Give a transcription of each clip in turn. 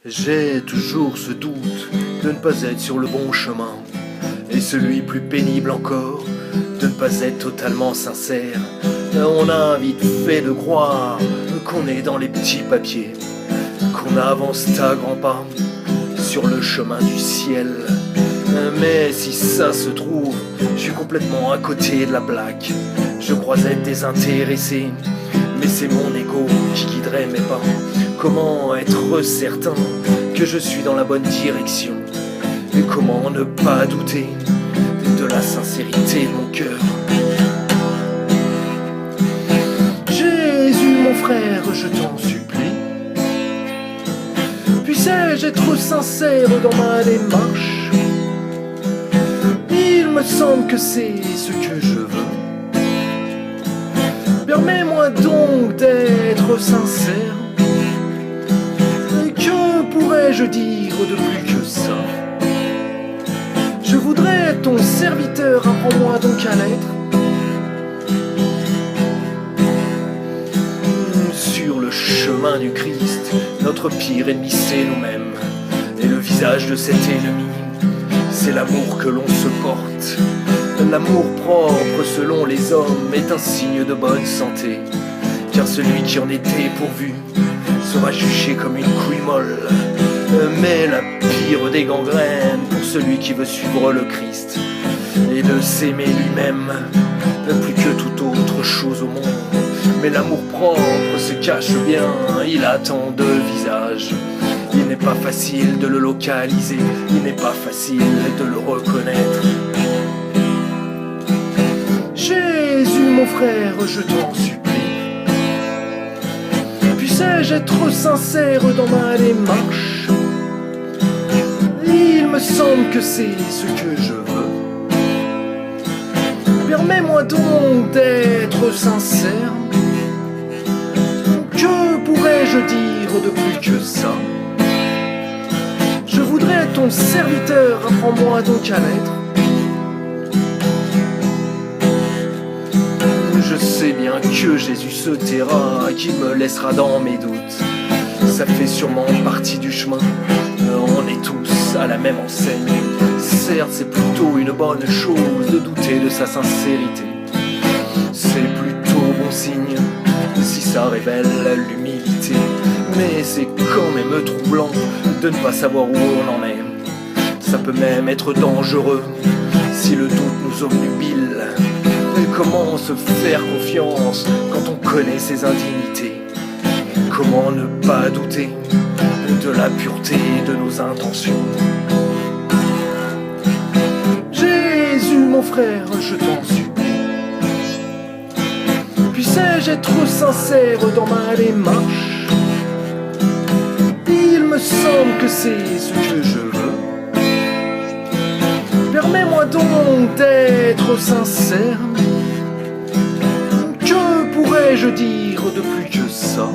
J'ai toujours ce doute de ne pas être sur le bon chemin, et celui plus pénible encore, de ne pas être totalement sincère. On a vite fait de croire qu'on est dans les petits papiers, qu'on avance à grands pas sur le chemin du ciel. Mais si ça se trouve, je suis complètement à côté de la plaque. Je crois être désintéressé, mais c'est mon ego qui guiderait mes pas. Comment être certain que je suis dans la bonne direction? Et comment ne pas douter de la sincérité de mon cœur? Jésus mon frère, je t'en supplie, puissais-je être sincère dans ma démarche? Il me semble que c'est ce que je veux. Permets-moi donc d'être sincère. Que pourrais-je dire de plus que ça? Je voudrais être ton serviteur, apprends-moi donc à l'être. Sur le chemin du Christ, notre pire ennemi c'est nous-mêmes. Et le visage de cet ennemi, c'est l'amour que l'on se porte. L'amour propre selon les hommes est un signe de bonne santé, car celui qui en est dépourvu sera jugé comme une couille molle. Mais la pire des gangrènes pour celui qui veut suivre le Christ est de s'aimer lui-même plus que toute autre chose au monde. Mais l'amour propre se cache bien, il a tant de visages. Il n'est pas facile de le localiser, il n'est pas facile de le reconnaître. Jésus mon frère, je t'en supplie, puissais-je être sincère dans ma démarche? Il me semble que c'est ce que je veux. Permets-moi donc d'être sincère. Que pourrais-je dire de plus que ça? Je voudrais être ton serviteur, apprends-moi donc à l'être. Je sais bien que Jésus se taira, qu'il me laissera dans mes doutes. Ça fait sûrement partie du chemin, on est tous à la même enseigne. Certes, c'est plutôt une bonne chose de douter de sa sincérité. C'est plutôt bon signe si ça révèle l'humilité. Mais c'est quand même troublant de ne pas savoir où on en est. Ça peut même être dangereux si le doute nous obnubile. Comment se faire confiance quand on connaît ses indignités? Comment ne pas douter de la pureté de nos intentions? Jésus mon frère, je t'en supplie, puissais-je être sincère dans ma démarche? Il me semble que c'est ce que je veux. Permets-moi donc d'être sincère. Que pourrais-je dire de plus que ça?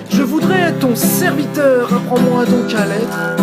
Je voudrais être ton serviteur, apprends-moi donc à l'être.